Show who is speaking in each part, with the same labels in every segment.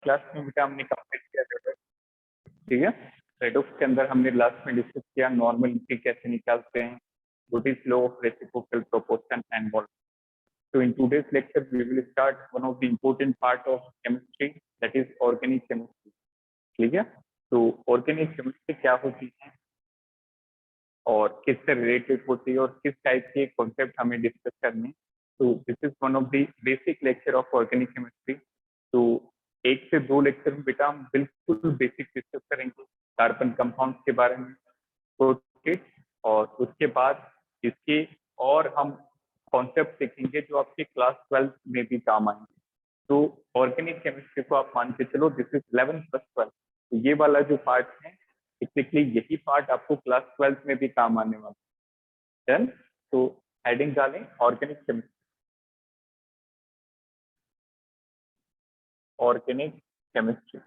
Speaker 1: Class में बेटा हमने कंप्लीट किया रेडॉक्स, ठीक है। रेडॉक्स के अंदर हमने लास्ट में डिस्कस किया नॉर्मलिटी कैसे निकालते हैं, what is law of reciprocal proportion and volume. So in today's lecture, we will start one of the important part of chemistry, that is organic chemistry. ठीक है, तो ऑर्गेनिक केमिस्ट्री क्या होती है और किससे रिलेटेड होती है और किस टाइप के कॉन्सेप्ट हमें डिस्कस करने। तो this is one of the basic lecture of organic chemistry. तो 1 से 2 लेक्चर में बेटा हम बिल्कुल बेसिक डिस्कस करेंगे कार्बन कंपाउंड के बारे में, ओके। और उसके बाद इसके और हम कॉन्सेप्ट सीखेंगे जो आपके क्लास 12 में भी काम आएंगे। तो ऑर्गेनिक केमिस्ट्री को आप मान के चलो दिस इज 11 + 12। तो ये वाला जो पार्ट है एक्चुअली यही पार्ट आपको क्लास 12 में भी काम आने वाला है। तो हेडिंग डालें ऑर्गेनिक केमिस्ट्री, ऑर्गेनिक केमिस्ट्री।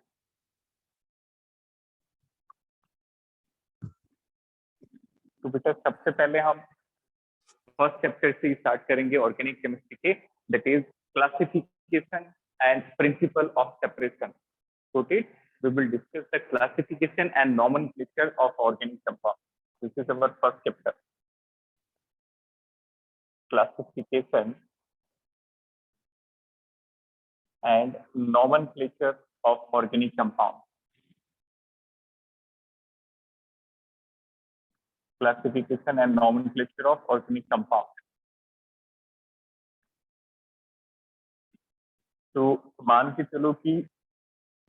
Speaker 1: तो बेटा सबसे पहले हम फर्स्ट चैप्टर से स्टार्ट करेंगे ऑर्गेनिक केमिस्ट्री के, that is classification and principle of separation. Okay, we will discuss the classification and nomenclature of organic compounds. This is our first chapter, classification and nomenclature of organic compounds. Classification and nomenclature of organic compounds. तो मान के चलो कि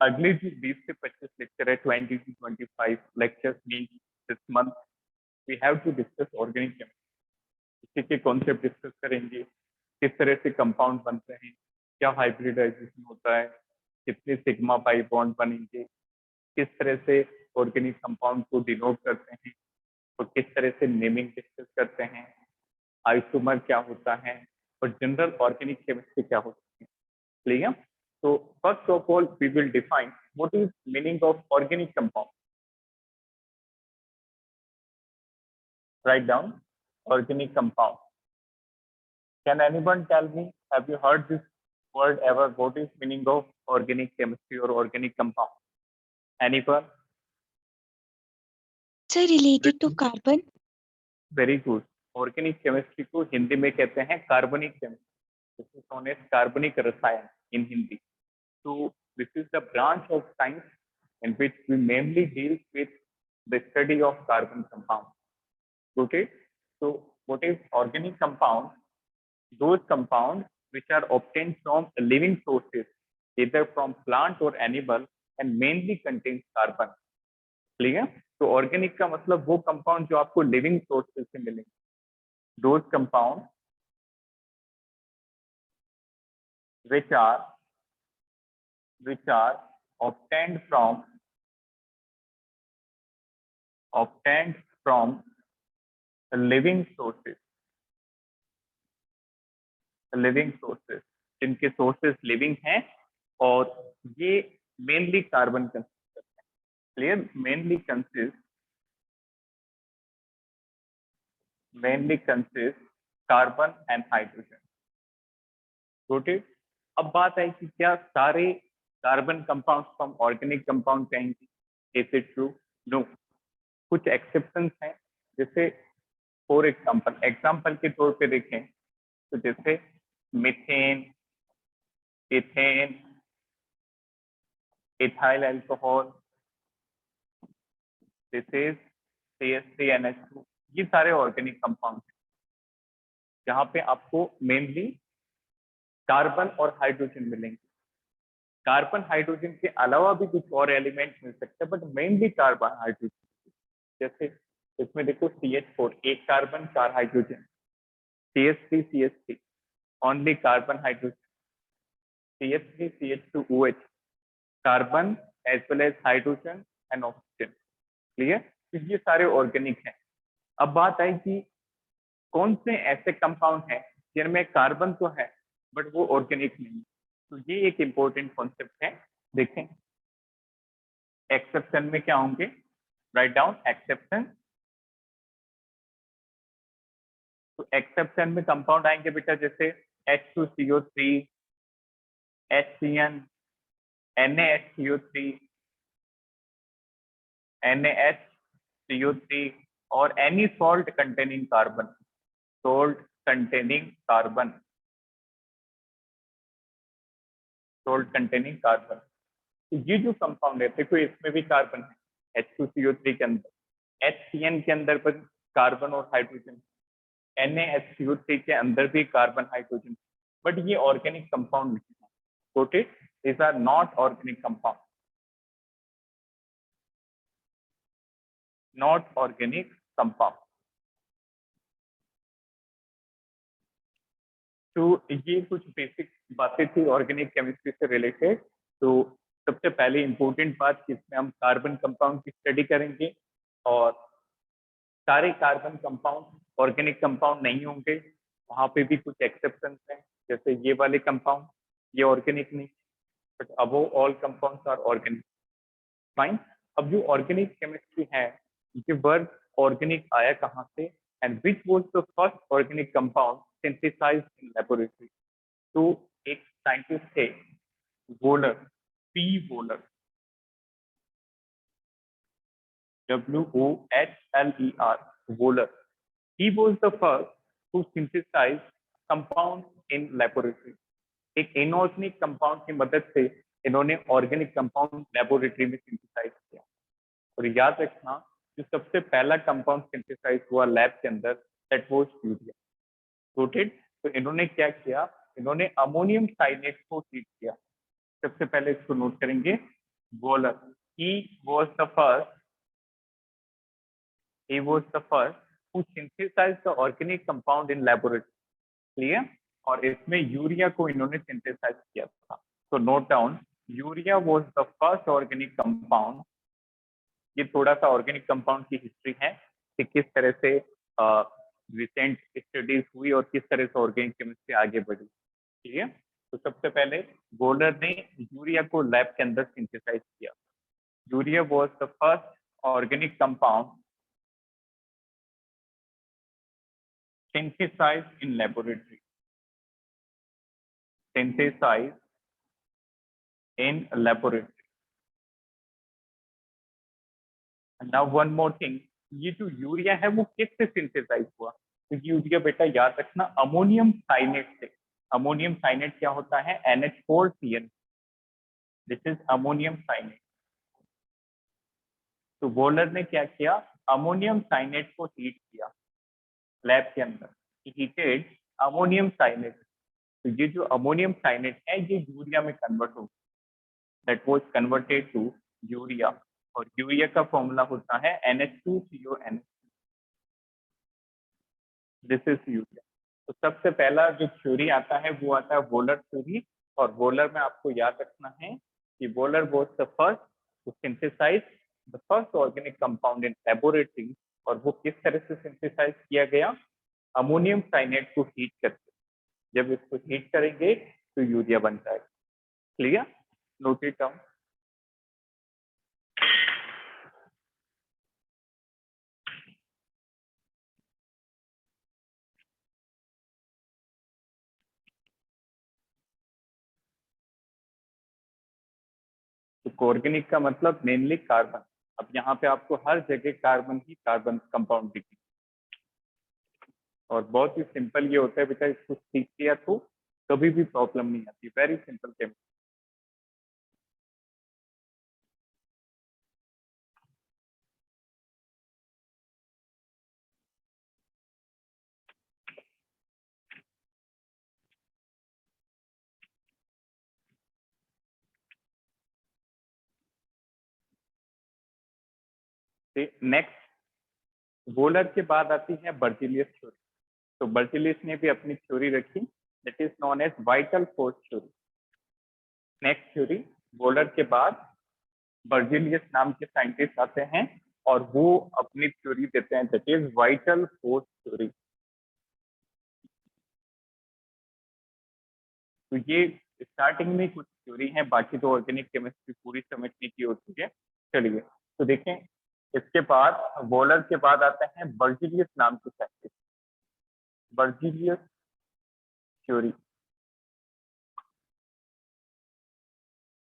Speaker 1: अगले जो 20 से 25 lecture है, 20 to 25 lectures this month, we have to discuss organic chemistry. इसके कॉन्सेप्ट डिस्कस करेंगे, किस तरह से कंपाउंड बनते हैं, क्या हाइब्रिडाइजेशन होता है, कितने सिग्मा पाई बॉन्ड बनेंगे, किस तरह से ऑर्गेनिक कंपाउंड को डिनोट करते हैं और किस तरह से नेमिंग डिस्कस करते हैं, आइसोमर क्या होता है और जनरल ऑर्गेनिक केमिस्ट्री क्या होती है। क्लियर? तो first of all we will define what is meaning of organic compound. Write down organic compound. Can anyone tell me, have you heard this word ever? What is meaning of organic chemistry or organic compound? Anyone?
Speaker 2: Sir, related to carbon.
Speaker 1: Very good. Organic chemistry को हिंदी में कहते हैं कार्बनिक chemistry, this is known as कार्बनिक रसायन in Hindi. तो this is the branch of science in which we mainly deal with the study of carbon compounds. Okay, so what is organic compound? Those compounds which are obtained from living sources, either from plant or animal, and mainly contains carbon. Clear? तो organic का मतलब वो compound जो आपको living sources से मिलेंगे, those compounds which are obtained from living sources, जिनके sources living हैं और ये मेनली कार्बन कंसिस्ट करते हैं। Clear? Mainly consist carbon and hydrogen. Okay, अब बात है कि क्या सारे कार्बन कंपाउंड्स को हम ऑर्गेनिक कंपाउंड कहेंगे? Is it true? नो, कुछ एक्सेप्शंस हैं। जैसे फॉर एग्जांपल के तौर पे देखें तो जैसे methane, ethane, ethyl alcohol, this is CH3NH2, ये सारे ऑर्गेनिक कंपाउंड हैं जहाँ पे आपको मेनली कार्बन और हाइड्रोजन मिलेंगे। कार्बन हाइड्रोजन के अलावा भी कुछ और एलिमेंट मिल सकते हैं, बट मेनली कार्बन हाइड्रोजन। जैसे इसमें देखो CH4, एक carbon 4 hydrogen, CH3 only carbon hydrogen, CH3 CH2OH, carbon as well as hydrogen and oxygen. Clear? तो ये सारे ऑर्गेनिक हैं। अब बात आई कि कौन से ऐसे कंपाउंड हैं जिनमें कार्बन तो है बट वो ऑर्गेनिक नहीं। तो ये एक इंपॉर्टेंट कॉन्सेप्ट है। देखें एक्सेप्शन में क्या होंगे, राइट डाउन एक्सेप्शन। तो एक्सेप्शन में कंपाउंड आएंगे बेटा जैसे H2CO3, HCN, NaHCO3 NaHCO3 or any salt containing carbon, salt containing carbon, salt containing carbon। तो ये जो कंपाउंड है, देखो इसमें भी कार्बन है H2CO3 के अंदर, HCN के अंदर पर कार्बन और हाइड्रोजन, NaHCO3 के अंदर भी कार्बन हाइड्रोजन, बट ये ऑर्गेनिक कंपाउंड नहीं है। Got it? These are not organic compound, not organic compound। तो ये कुछ बेसिक बातें थी ऑर्गेनिक केमिस्ट्री से रिलेटेड। तो सबसे पहले इंपॉर्टेंट बात कि इसमें हम कार्बन कंपाउंड की स्टडी करेंगे, और सारे कार्बन कंपाउंड ऑर्गेनिक कंपाउंड नहीं होंगे, वहां पे भी कुछ एक्सेप्शंस हैं, जैसे ये वाले कंपाउंड, ये ऑर्गेनिक नहीं, but above all compounds are organic. Fine. अब जो ऑर्गेनिक केमिस्ट्री है, ये वर्ड ऑर्गेनिक आया कहाँ से, and which was the first organic compound synthesized in laboratory. तो एक साइंटिस्ट थे Wohler, P Wohler, WOHLER, Wohler. He was the first who synthesized compound in laboratory। एक इनऑर्गेनिक कंपाउंड की मदद से इन्होंने ऑर्गेनिक कंपाउंड लेबोरेटरी में सिंथेसाइज किया। और याद रखना, जो सबसे पहला कंपाउंड सिंथेसाइज हुआ लैब के अंदर, दैट वाज यूरिया। नोटेड। तो इन्होंने क्या किया, इन्होंने अमोनियम साइनेट को हीट किया। सबसे पहले इसको नोट करेंगे, volar, he was the first who synthesized the organic compound in laboratory। Clear. और इसमें यूरिया को इन्होंने सिंथेसाइज किया था। तो note down, urea was the first organic compound. ये थोड़ा सा ऑर्गेनिक कंपाउंड की हिस्ट्री है कि किस तरह से रिसेंट स्टडीज हुई और किस तरह से ऑर्गेनिक केमिस्ट्री आगे बढ़ी। ठीक है। तो सबसे पहले वोलर ने यूरिया को लैब के अंदर सिंथेसाइज किया। Urea was the first organic compound synthesized in laboratory, synthesized in laboratory। And now one more thing, ये जो यूरिया है वो किससे सिंथेसाइज हुआ। तो यूरिया बेटा याद रखना अमोनियम साइनेट से। अमोनियम साइनेट क्या होता है, NH4CN, दिस इज अमोनियम साइनेट। तो वोलर ने क्या किया, अमोनियम साइनेट को हीट किया लैब के अंदर, हीटेड अमोनियम साइनेट। तो ये जो अमोनियम साइनेट है ये यूरिया में कन्वर्ट हो, that was converted to urea. और यूरिया का फॉर्मूला होता है NH2CON, दिस इज यूरिया। तो सबसे पहला जो थ्योरी आता है वो आता है वोलर थ्योरी। और वोलर में आपको याद रखना है कि Wohler was the first to synthesize the first organic compound in laboratory. और वो किस तरह से सिंथेसाइज किया गया, अमोनियम साइनेट को हीट करके। जब इसको हीट करेंगे तो यूरिया बन जाएगा। Clear, note it down. तो ऑर्गेनिक का मतलब मेनली कार्बन। अब यहाँ पे आपको हर जगह कार्बन ही कार्बन कंपाउंड दिखेगी। और बहुत ही सिंपल ये होता है बेटा, इसको सीख लिया तो कभी भी प्रॉब्लम नहीं आती। Very simple chemistry. Next volar के बाद आती है बर्जीलियस थ्योरी। तो बर्जीलियस ने भी अपनी थ्योरी रखी, that is known as vital force theory. Next theory, Wohler के बाद बर्जीलियस नाम के साइंटिस्ट आते हैं और वो अपनी थ्योरी देते हैं, that is vital force theory. तो ये स्टार्टिंग में कुछ थ्योरी है, बाकी तो ऑर्गेनिक केमिस्ट्री पूरी समझने की होती है। चलिए तो देखें, इसके बाद वोलर के बाद आता है बर्जीलियस नाम के साइंटिस्ट, बर्जीलियस थ्योरी।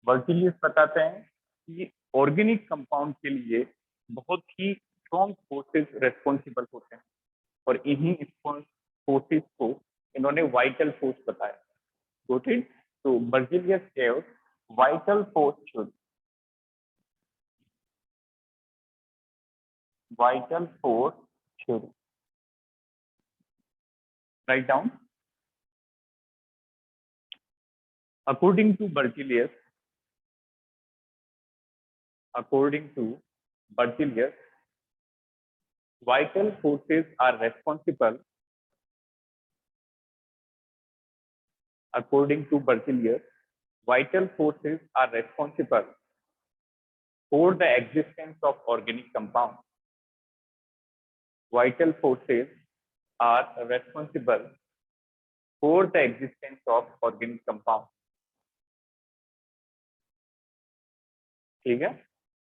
Speaker 1: बर्जिलियस बताते हैं कि ऑर्गेनिक कंपाउंड के लिए बहुत ही स्ट्रॉन्ग फोर्सेस रेस्पॉन्सिबल होते हैं और इन्हीं फोर्सेस को इन्होंने वाइटल फोर्स बताया। Got it? तो Berzelius gave vital force theory. Vital force theory. Write down. According to Berzelius, vital forces are responsible. According to Berzelius, vital forces are responsible for the existence of organic compounds. Vital forces are responsible for the existence of organic compounds. ठीक है,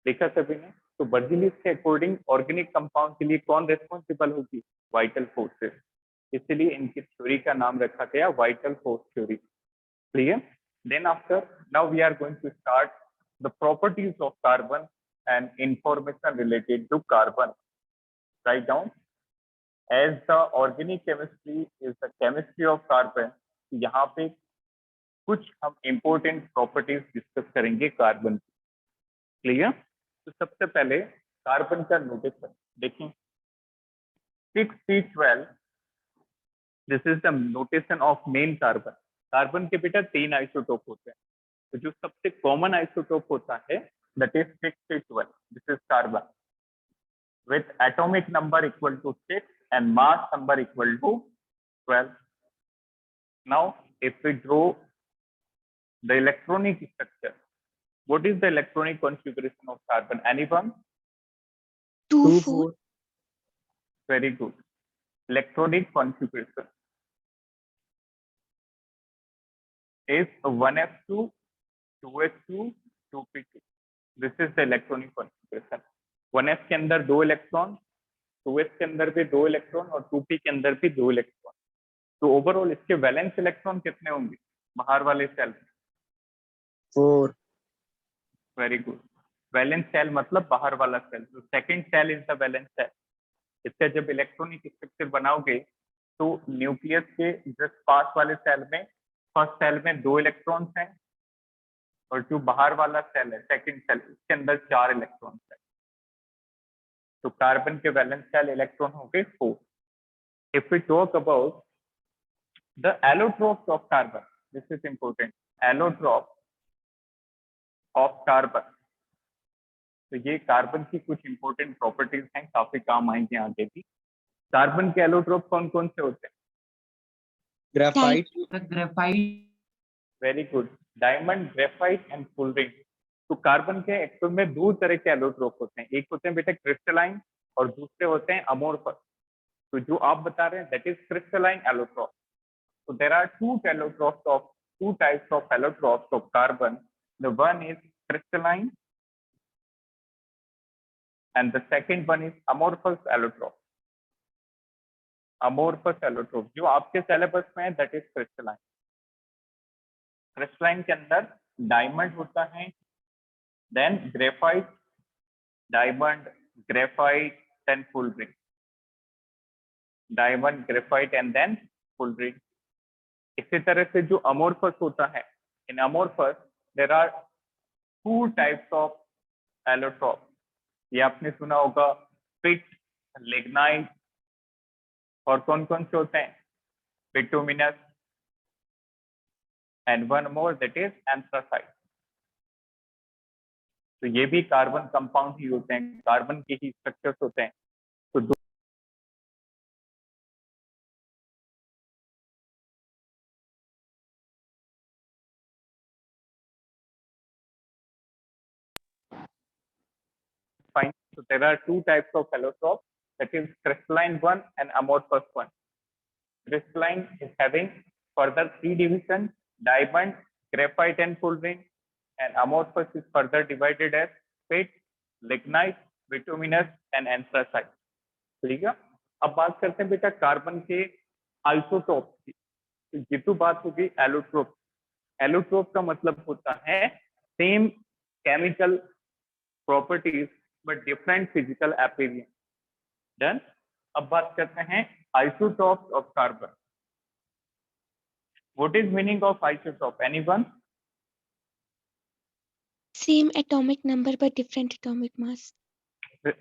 Speaker 1: देखा सभी ने? तो Berzelius के according organic compound के लिए कौन रेस्पॉन्सिबल होगी? Vital forces. इसलिए इनकी थ्योरी का नाम रखा गया vital force theory. Clear? Then after, now we are going to start the properties of carbon and information related to carbon. Write down. As the organic chemistry is the chemistry of carbon, यहाँ पे कुछ हम important properties discuss करेंगे carbon की। क्लियर? तो सबसे पहले कार्बन का नोटेशन देखिए, 6p12, this is the notation of main carbon. Carbon के बेटा 3 आइसोटोप होते हैं, तो जो सबसे कॉमन आइसोटोप होता है that is 6p12। This is carbon with atomic number equal to 6 and mass number equal to 12. Now, if we draw the electronic structure, what is the electronic configuration of carbon? Anyone?
Speaker 2: 2 4.
Speaker 1: Very good. Electronic configuration is 1s2, 2s2, 2p2. This is the electronic configuration. 1s के अंदर 2 electron, 2s के अंदर भी 2 electron और 2p के अंदर भी 2 electron. तो ओवरऑल इसके वैलेंस इलेक्ट्रॉन कितने होंगे बाहर वाले सेल में?
Speaker 3: 4.
Speaker 1: Very good. वैलेंस सेल मतलब बाहर वाला सेल, तो second shell is the valence shell. इससे जब इलेक्ट्रॉनिक स्ट्रक्चर बनाओगे तो न्यूक्लियस के जस्ट पास वाले सेल में, फर्स्ट सेल में 2 इलेक्ट्रॉन्स हैं और जो बाहर वाला सेल है सेकंड सेल, इसके अंदर 4 इलेक्ट्रॉन्स हैं। तो कार्बन के वैलेंस सेल इलेक्ट्रॉन हो गए 4। If we talk about the allotropes of carbon, this is important, allotrope of carbon. तो ये कार्बन की कुछ इंपॉर्टेंट प्रॉपर्टीज हैं, काफी काम आएंगे आगे भी। कार्बन के एलोट्रोप कौन कौन से होते हैं?
Speaker 3: Graphite,
Speaker 1: very good. Diamond, graphite and fullerene. तो कार्बन के एक्चुअल में 2 तरह के एलोट्रोप होते हैं, एक होते हैं बेटा क्रिस्टलाइन और दूसरे होते हैं अमोर्फस। तो जो आप बता रहे हैं that is crystalline allotrope. So there are two types of allotropes of carbon. The one is crystalline and the second one is amorphous allotrope. Amorphous allotrope जो आपके सिलेबस में है that is crystalline. Crystalline के अंदर diamond होता है, then graphite, diamond, graphite, then full ring. Diamond, graphite and then full ring. इसी तरह से जो अमोर्फस होता है, in amorphous there are 2 types of allotrope. ये आपने सुना होगा, पिट, लिग्नाइट और कौन कौन से होते हैं? Bituminous and one more that is anthracite. तो ये भी कार्बन कंपाउंड ही होते हैं, कार्बन के ही स्ट्रक्चर्स होते हैं। तो fine. So there are 2 types of allotrope, that is crystalline one and amorphous one. Crystalline is having further 3 divisions: diamond, graphite and full ring, and amorphous is further divided as pit, lignite, bituminous and anthracite. ठीक है? अब बात करते हैं बेटा carbon के isotope की। तो ये तो बात होगी एलोट्रोप। एलोट्रोप का मतलब होता है same chemical properties but different physical appearance. Done. अब बात करते हैं isotopes of carbon. What is meaning of isotope? Anyone?
Speaker 2: Same atomic number but different atomic mass.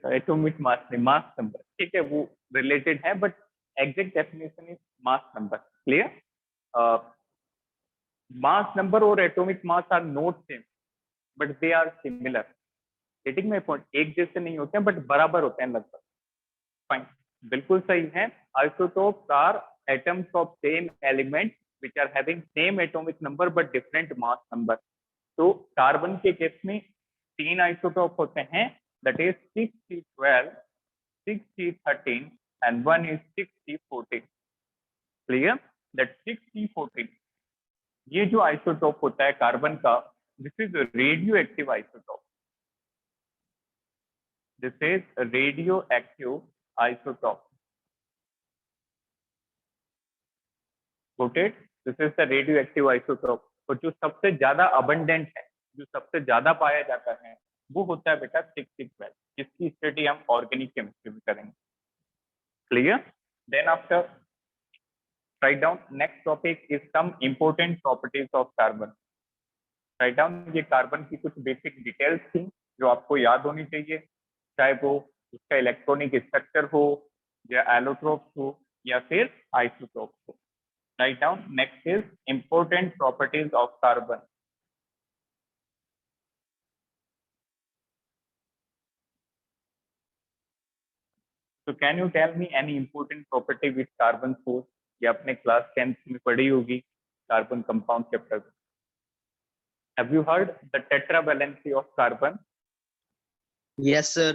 Speaker 1: Atomic mass नहीं, mass number. ठीक है, वो related है, but exact definition is mass number. Clear? Mass number और atomic mass are not same, but they are similar. Getting my point? एक जैसे नहीं होते हैं, but बराबर होते हैं लगभग. Fine. बिल्कुल सही है. Isotopes are atoms of same element which are having same atomic number but different mass number. तो कार्बन के केस में 3 आइसोटोप होते हैं, that is 6C12, 6C13 and one is 6C14. Clear? That 6C14 ये जो आइसोटोप होता है carbon का, this is a radioactive isotope. This is a radioactive isotope. Got it? This is the radioactive isotope. और जो सबसे ज्यादा अबंडेंट है, जो सबसे ज्यादा पाया जाता है, वो होता है बेटा 6C12, जिसकी स्टडी हम ऑर्गेनिक केमिस्ट्री में करेंगे. Clear? Then after write down next topic is some important properties of carbon. Write down ये कार्बन की कुछ बेसिक डिटेल्स थी जो आपको याद होनी चाहिए, चाहे वो उसका इलेक्ट्रॉनिक स्ट्रक्चर हो या एलोट्रोप्स हो या फिर आइसोटोप्स हो. Write down. Next is important properties of carbon. So can you tell me any important property which carbon shows? ये अपने क्लास 10th में पढ़ी होगी carbon compound chapter. Have you heard the tetravalency of carbon?
Speaker 3: Yes, sir.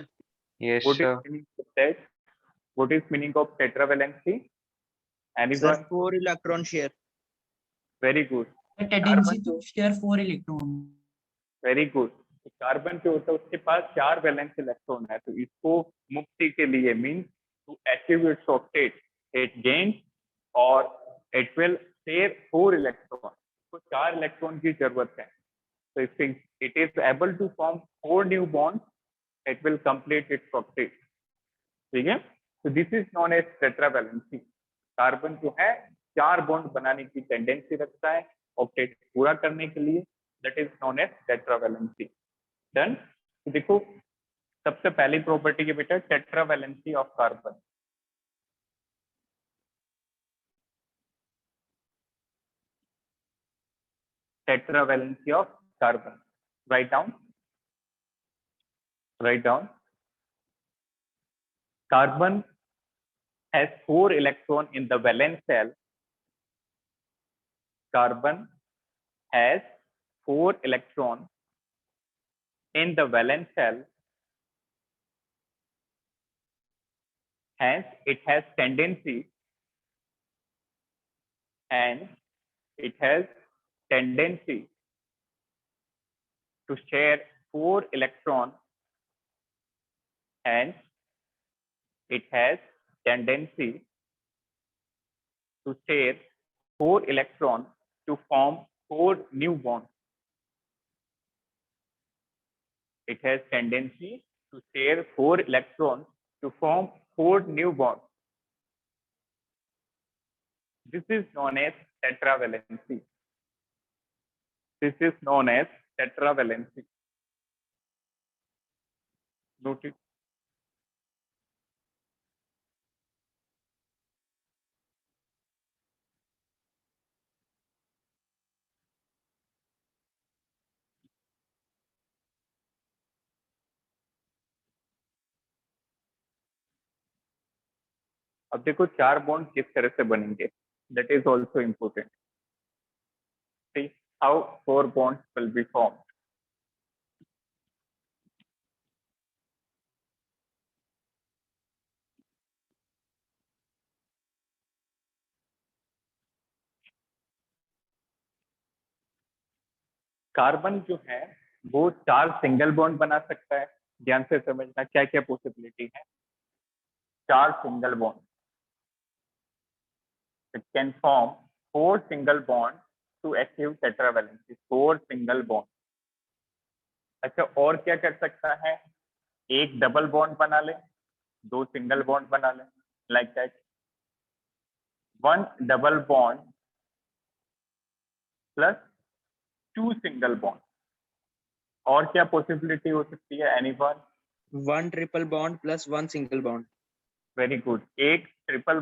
Speaker 4: Yes,
Speaker 1: What
Speaker 4: sir.
Speaker 1: is meaning of that? What is meaning of tetravalency?
Speaker 3: Sir,
Speaker 1: Anyone?
Speaker 3: 4 electron share.
Speaker 1: Very good.
Speaker 5: A tendency to share 4 electrons.
Speaker 1: Very good. Carbon जो होता है उसके पास 4 valence electron है, तो इसको मुक्ति के लिए means to achieve its octet it gain और इट विल शेयर 4 इलेक्ट्रॉन. तो 4 इलेक्ट्रॉन की जरूरत है. तो it is able to form 4 new bond, it will complete its octet. ठीक है, तो this is known as tetravalency. Carbon जो है 4 बॉन्ड बनाने की टेंडेंसी रखता है ऑक्टेट पूरा करने के लिए. That is known as tetravalency. Done. तो देखो सबसे पहली प्रॉपर्टी है बेटा tetravalency of carbon. Tetravalency of carbon. Write down. Write down. Carbon has 4 electrons in the valence shell. Carbon has 4 electrons in the valence shell. Hence, it has tendency to share 4 electrons. Hence, it has tendency to share 4 electrons to form 4 new bonds. It has tendency to share 4 electrons to form 4 new bonds. This is known as tetravalency. This is known as tetravalency. Note it. अब देखो 4 bond किस तरह से बनेंगे, that is also important. See how 4 bonds will be formed. Carbon जो है वो 4 single bond बना सकता है. ध्यान से समझना क्या क्या पॉसिबिलिटी है. 4 single bond. It can form 4 single bonds to achieve tetravalency. 4 single bonds. अच्छा, और क्या कर सकता है? एक डबल बॉन्ड बना ले, दो सिंगल बॉन्ड बना ले, like that, one double bond plus two single bond. और क्या पॉसिबिलिटी हो सकती है? Anyone?
Speaker 3: One triple bond plus one single bond.
Speaker 1: Very good, एक ट्रिपल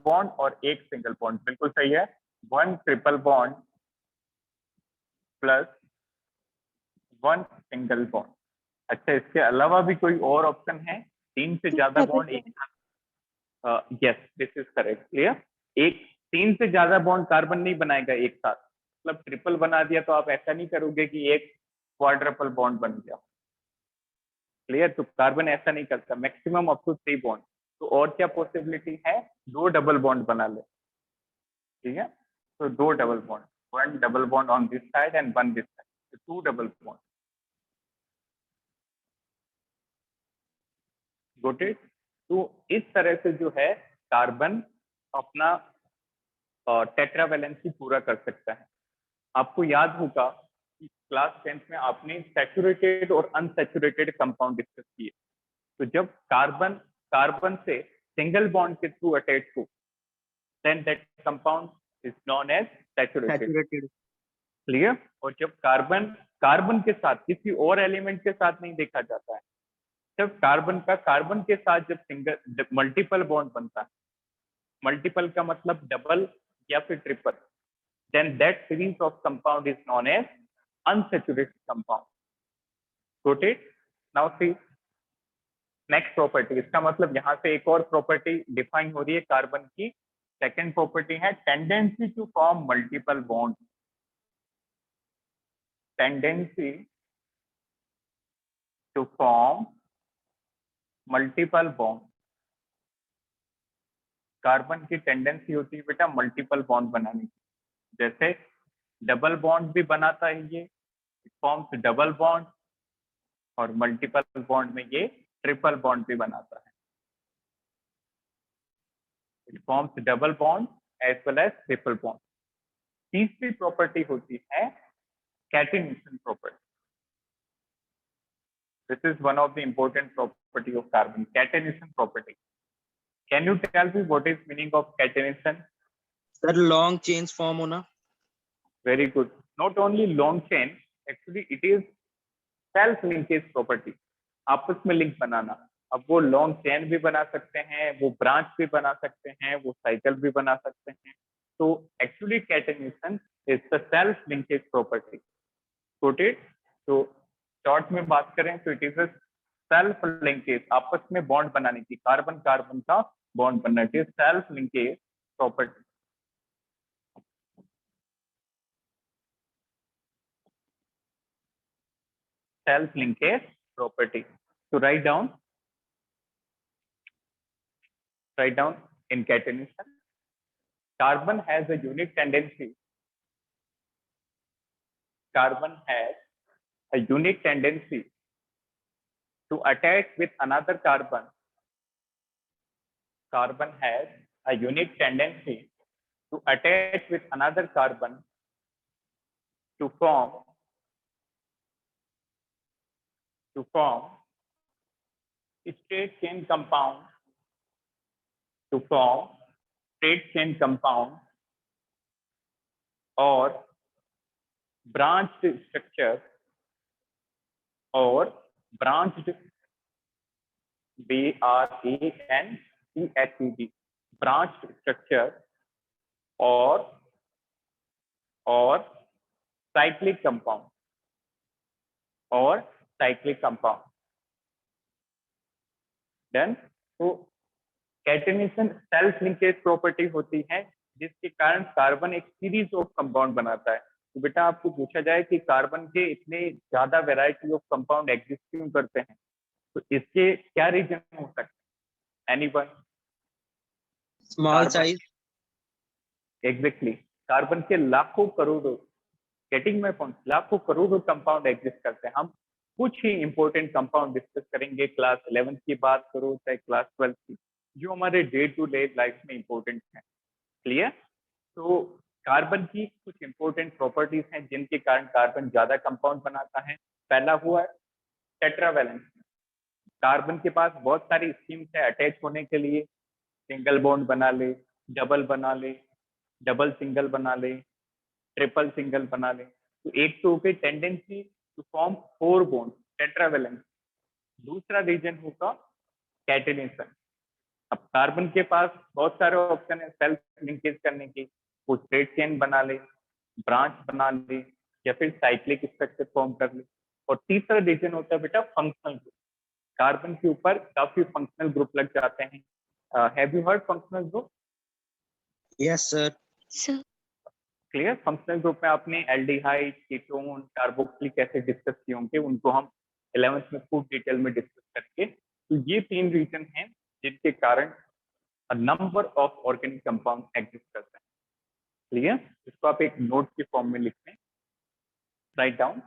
Speaker 1: बॉन्ड और एक सिंगल बॉन्ड, बिल्कुल सही है। One triple bond plus one single bond. अच्छा, इसके अलावा भी कोई और ऑप्शन है? तीन से ज्यादा
Speaker 2: Double
Speaker 1: बॉन्ड एक साथ? Yes, this is correct. Clear? एक तीन से ज्यादा बॉन्ड कार्बन नहीं बनाएगा एक साथ, मतलब ट्रिपल बना दिया तो आप ऐसा नहीं करोगे कि एक क्वाड्रपल बॉन्ड बन गया। क्लियर? तो कार्बन ऐसा नहीं करता, मैक्सिमम अप टू 3 बॉन्ड। तो और क्या पॉसिबिलिटी है? दो डबल बॉन्ड बना ले। ठीक है, तो दो double bond, one double bond on this side and one this side, two double bond. Got it? तो इस तरह से जो है कार्बन अपना टेट्रावैलेंसी पूरा कर सकता है। आपको याद होगा कि क्लास 10th में आपने सैचुरेटेड और अनसैचुरेटेड कंपाउंड डिस्कस किए। तो जब कार्बन कार्बन से सिंगल बॉन्ड के थ्रू अटैच हो, then that compound is known as saturated.
Speaker 3: Saturated.
Speaker 1: Clear? और जब कार्बन कार्बन के साथ किसी और एलिमेंट के साथ नहीं देखा जाता है, जब कार्बन के साथ जब सिंगल मल्टीपल बॉन्ड बनता है, मल्टीपल का मतलब डबल या फिर triple, then that series of compound is known as unsaturated compound. Got it? Now see next property, इसका मतलब यहाँ से एक और प्रॉपर्टी डिफाइन हो रही है कार्बन की। सेकेंड प्रॉपर्टी है tendency to form multiple bond. Tendency to form multiple bond. Carbon की टेंडेंसी होती है बेटा मल्टीपल बॉन्ड बनाने की। जैसे डबल बॉन्ड भी बनाता है ये, फॉर्म्स डबल बॉन्ड, और मल्टीपल बॉन्ड में ये ट्रिपल बॉन्ड भी बनाता है। It forms double bond as well as triple bond. तीसरी प्रॉपर्टी होती है catenation property. This is one of the important property of carbon, catenation property. Can you tell me what is meaning of catenation?
Speaker 3: Sir, long chains form होना.
Speaker 1: Very good. Not only long chain, actually it is self linkage property, आपस में link बनाना। अब वो long chain भी बना सकते हैं, वो ब्रांच भी बना सकते हैं, वो साइकिल भी बना सकते हैं। तो actually catenation is the self linkage property. Got it? तो शॉर्ट में बात करें तो it is a self linkage, आपस में बॉन्ड बनाने की, कार्बन कार्बन का बॉन्ड बनना, it is self linkage property. Self linkage property. So write down in catenation, carbon has a unique tendency. Carbon has a unique tendency to attach with another carbon. Carbon has a unique tendency to attach with another carbon to form straight chain compound, to form straight chain compound or branched structure, or branched, BRANCHED, branched structure or cyclic compound, or cyclic compound. Done? तो catenation self linkage property होती है, जिसके कारण carbon एक series of compound बनाता है। तो बेटा आपको पूछा जाए कि कार्बन के इतने ज्यादा वैरायटी ऑफ कंपाउंड एग्जिस्ट क्यों करते हैं, तो इसके क्या रीजन हो सकते हैं? Anyone?
Speaker 3: Small
Speaker 1: Carbon.
Speaker 3: size.
Speaker 1: Exactly, carbon के लाखों करोड़ों, गेटिंग माय पॉइंट, लाखों करोड़ों कंपाउंड एग्जिस्ट करते हैं। हम कुछ ही इंपॉर्टेंट कंपाउंड डिस्कस करेंगे, क्लास 11th की बात करो चाहे क्लास 12th की, जो हमारे डे टू डे लाइफ में इंपॉर्टेंट है। क्लियर? तो कार्बन की कुछ इंपॉर्टेंट प्रॉपर्टीज हैं जिनके कारण कार्बन ज्यादा कंपाउंड बनाता है। पहला हुआ टेट्रावैलेंस। कार्बन के पास बहुत सारी स्कीम्स है अटैच होने के लिए, सिंगल बॉन्ड बना ले, डबल बना ले, डबल सिंगल बना ले, ट्रिपल सिंगल बना ले। तो एक तो होगी टेंडेंसी टू फॉर्म 4 बॉन्ड, टेट्रावैलेंस। दूसरा रीजन होगा कैटेनेशन। अब कार्बन के पास बहुत सारे ऑप्शन है सेल्फ लिंकेज करने की, वो स्ट्रेट चेन बना ले, ब्रांच बना ले, या फिर साइक्लिक स्ट्रक्चर फॉर्म कर ले। और तीसरा रीजन होता है बेटा फंक्शनल ग्रुप। कार्बन के ऊपर काफी फंक्शनल ग्रुप लग जाते हैं। Have you heard functional group?
Speaker 3: Yes, sir.
Speaker 2: Sir,
Speaker 1: clear? Functional group में आपने aldehyde, ketone, carboxylic acid discuss किए होंगे, उनको हम 11th में खूब डिटेल में डिस्कस करके। तो ये 3 रीजन हैं जिनके कारण number of organic compound exist करते हैं। क्लियर? इसको आप एक नोट के फॉर्म में लिखते हैं, write down.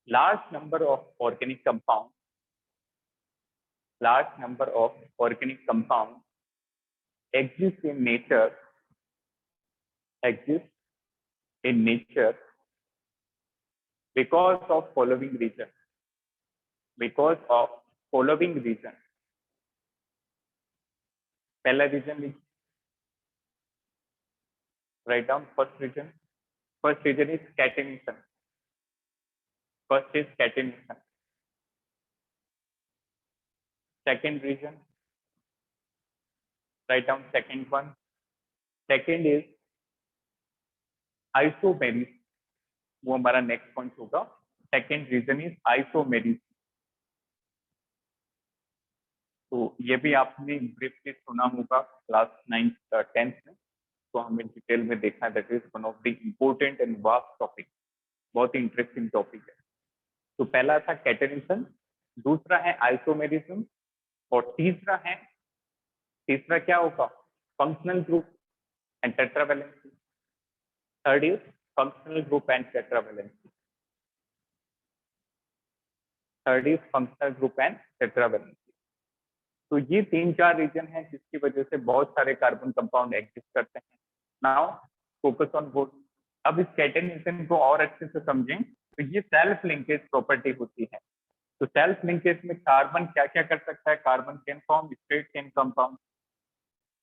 Speaker 1: Large number of organic compounds, exist in nature, because of following reason. पहला रीजन लिखिए, write down first reason. First reason is catenation. Second reason, write down second one. Second is isomerism. वो हमारा next point होगा। Second reason is isomerism. तो ये भी आपने briefly सुना होगा क्लास 9th 10th में, तो हमें डिटेल में देखा। That is one of the important and vast topic, बहुत ही इंटरेस्टिंग टॉपिक है। तो पहला था कैटेनेशन, दूसरा है आइसोमेरिज्म, और तीसरा क्या होगा? Functional group and tetravalency. Third is functional group and tetravalency. तो ये 3-4 रीजन है जिसकी वजह से बहुत सारे कार्बन कंपाउंड एग्जिस्ट करते हैं। Now focus on both. अब इस कैटेनेशन को और अच्छे से समझें तो ये सेल्फ लिंकेज प्रॉपर्टी होती है। तो सेल्फ लिंकेज में कार्बन क्या क्या कर सकता है? Carbon can form straight chain compound,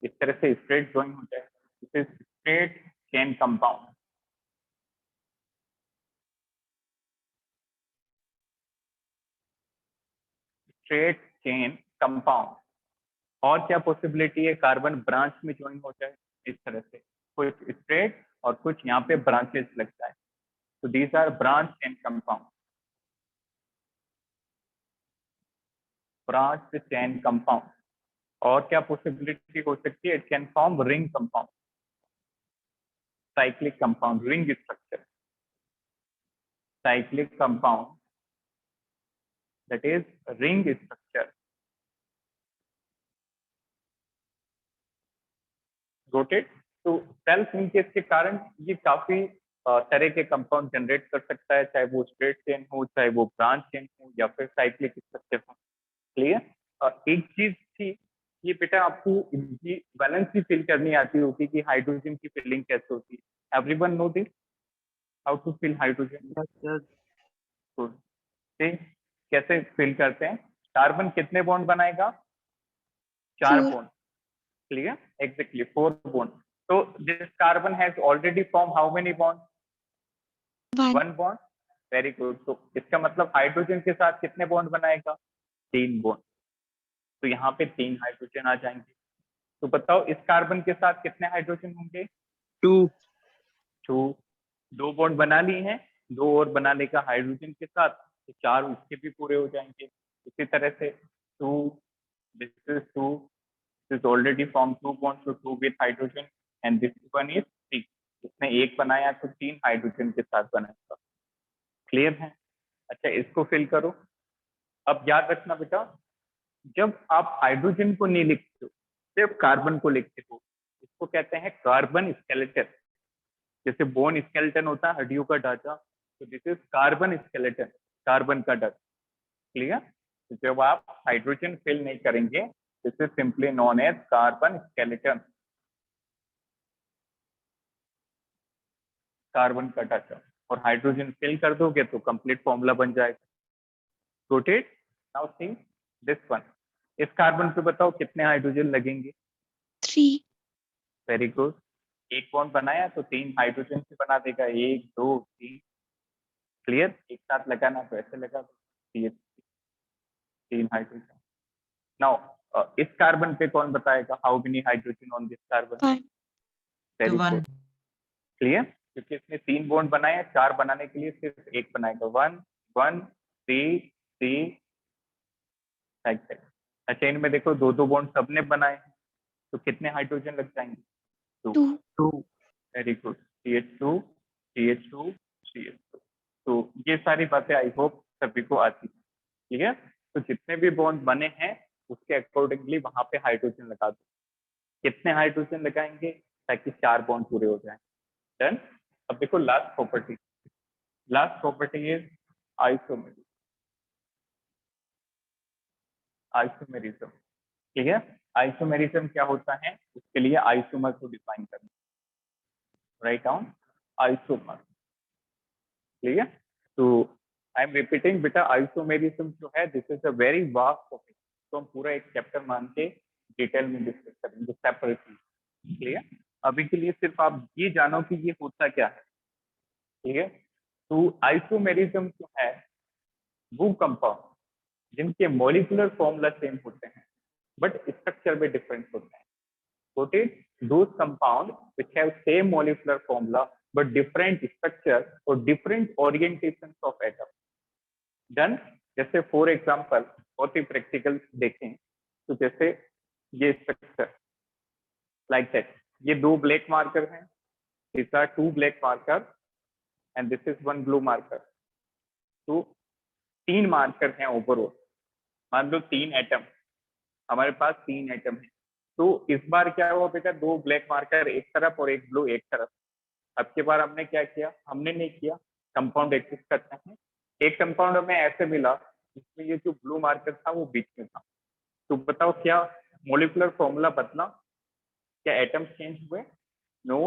Speaker 1: इस तरह से स्ट्रेट ज्वाइन हो जाए, this is straight chain compound. Straight chain compound. और क्या पॉसिबिलिटी है? कार्बन ब्रांच में ज्वाइन हो जाए, इस तरह से कुछ स्ट्रेट और कुछ यहाँ पे ब्रांचेस लग जाए। तो these are branch chain compound. Branch chain compound. और क्या पॉसिबिलिटी हो सकती है? It can form ring compound, cyclic compound, ring structure, cyclic compound, that is ring structure. Rotate. तो सेल्फ लिंकेज के कारण ये काफी तरह के कंपाउंड जनरेट कर सकता है, चाहे वो स्ट्रेट चेन हो, चाहे वो ब्रांच चेन हो, या फिर साइक्लिक स्ट्रक्चर हो। क्लियर? एक चीज थी, ये बेटा आपको इनकी वैलेंसी फिल करनी आती होगी कि हाइड्रोजन की फिलिंग कैसे होती है। Everyone know this, how to fill hydrogen? कैसे फिल करते हैं? कार्बन कितने बॉन्ड बनाएगा? 4
Speaker 2: 4.
Speaker 1: बॉन्ड। क्लियर? Exactly 4 bond. तो this carbon has already form how many bond?
Speaker 2: 1.
Speaker 1: 1 bond. Very good. तो इसका मतलब हाइड्रोजन के साथ कितने बॉन्ड बनाएगा? 3 बॉन्ड। तो यहाँ पे 3 हाइड्रोजन आ जाएंगे। तो बताओ इस कार्बन के साथ कितने हाइड्रोजन होंगे?
Speaker 3: 2.
Speaker 1: 2 बॉन्ड बना लिए हैं, 2 और बना लेगा हाइड्रोजन के साथ, तो 4 उसके भी पूरे हो जाएंगे। इसी तरह से 2, this is 2, this is already formed 2 bonds, so 2 with hydrogen, and this one is 3. इसने 1 बनाया तो 3 हाइड्रोजन के साथ बनाएगा। क्लियर है? अच्छा, इसको फिल करो। अब याद रखना बेटा, जब आप हाइड्रोजन को नहीं लिखते हो, सिर्फ कार्बन को लिखते हो, इसको कहते हैं कार्बन स्केलेटन। जैसे बोन स्केलेटन होता है हड्डियों का ढांचा, तो this is carbon skeleton, carbon का ढांचा। क्लियर? तो जब आप हाइड्रोजन फिल नहीं करेंगे, this is simply known as carbon skeleton, carbon का ढांचा। और हाइड्रोजन फिल कर दोगे तो कंप्लीट फॉर्मूला बन जाएगा। Got it? Now think this one. इस कार्बन पे बताओ कितने हाइड्रोजन लगेंगे?
Speaker 2: 3.
Speaker 1: Very good. एक बॉन्ड बनाया तो 3 हाइड्रोजन से बना देगा, 1 2 3। क्लियर? एक साथ लगाना तो ऐसे लगा दो, ये 3 हाइड्रोजन। नाउ इस कार्बन पे कौन बताएगा how many hydrogen on this carbon?
Speaker 2: 1.
Speaker 1: Very
Speaker 5: one.
Speaker 1: Good. Clear? क्योंकि इसने 3 बॉन्ड बनाए हैं, 4 बनाने के लिए सिर्फ एक बनाएगा। 1 1 3 3 लाइक दैट। अच्छा, इनमें देखो 2 बॉन्ड सबने बनाए हैं, तो कितने हाइड्रोजन लग जाएंगे? 2।
Speaker 2: 2.
Speaker 1: Very good. CH2 CH2 CH2। तो ये सारी बातें आई होप सभी को आती है। ठीक है, तो जितने भी बॉन्ड बने हैं उसके अकॉर्डिंगली वहां पे हाइड्रोजन लगा दो। कितने हाइड्रोजन लगाएंगे ताकि 4 बॉन्ड पूरे हो जाएं? डन। अब देखो last property. Last property is isomerism. Isomerism, ठीक है। आइसोमेरिज्म क्या होता है, उसके लिए आइसोमर को डिफाइन करना। Write down isomer. ठीक है, तो आई एम रिपीटिंग बेटा, आइसोमेरिज्म जो है this is a very vast topic, तो हम पूरा एक चैप्टर मान के डिटेल में डिस्कस करेंगे सेपरेटली। क्लियर? अभी के लिए सिर्फ आप ये जानो कि ये होता क्या है। ठीक है, तो आइसोमेरिज्म जो है वो कंपाउंड जिनके मॉलिक्यूलर फॉर्मूला सेम होते हैं बट स्ट्रक्चर में डिफरेंस होते हैं। Noted those compounds which have same molecular formula but different structure or different orientations of atom. Done? जैसे फॉर एग्जाम्पल बहुत ही प्रैक्टिकल देखें तो जैसे ये स्ट्रक्चर लाइक दैट, ये 2 ब्लैक मार्कर हैं, these are 2 black marker and this is 1 blue marker। तो 3 marker हैं ओवरऑल, मान लो 3 एटम, हमारे पास 3 एटम है। तो इस बार क्या हुआ बेटा, 2 ब्लैक मार्कर एक तरफ और एक ब्लू एक तरफ। अब की बार हमने क्या किया, हमने नहीं किया, कंपाउंड एग्जिस्ट करते हैं। एक कंपाउंड हमें ऐसे मिला जिसमें ये जो ब्लू मार्कर था वो बीच में था। तो बताओ क्या मोलिकुलर फॉर्मूला बदला? क्या एटम चेंज हुए? नो,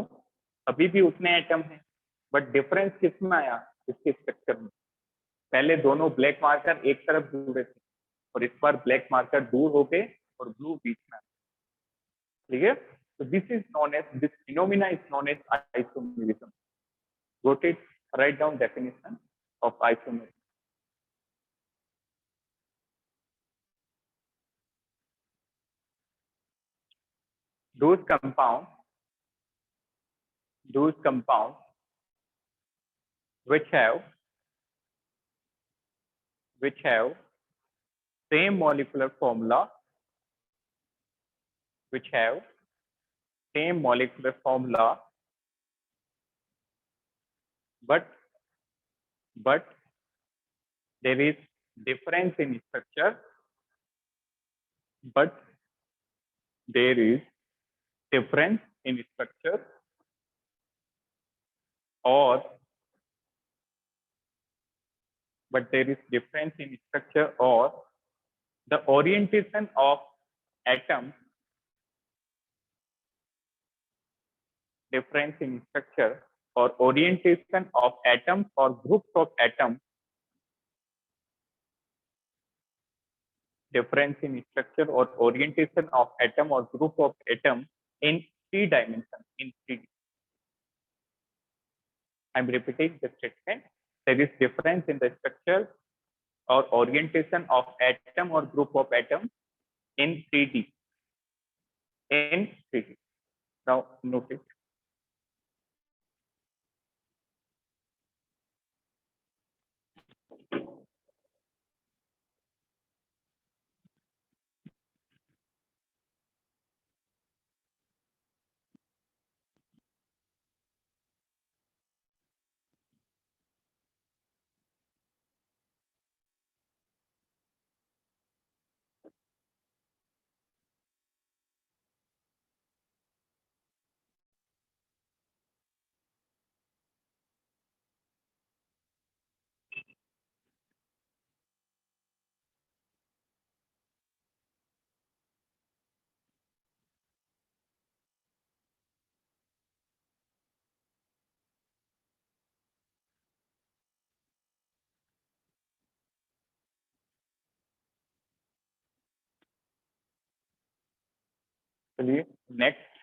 Speaker 1: अभी भी उतने एटम हैं बट डिफरेंस किस में आया? इसके स्ट्रक्चर में। पहले दोनों ब्लैक मार्कर एक तरफ जुड़े थे और इस बार ब्लैक मार्कर दूर हो गए और ब्लू बीच में। ठीक है, so this is known as, this phenomena is known as isomerism. Got it? Write down definition of isomerism. Those compounds which have same molecular formula, which have same molecular formula but there is difference in structure, but there is difference in structure or but there is difference in structure or the orientation of atom, difference in structure or orientation of atoms or groups of atoms, difference in structure or orientation of atom or group of atom in 3 dimensions, in 3D. I'm repeating the statement. There is difference in the structure or orientation of atom or group of atom in 3D. In 3D. Now notice. चलिए next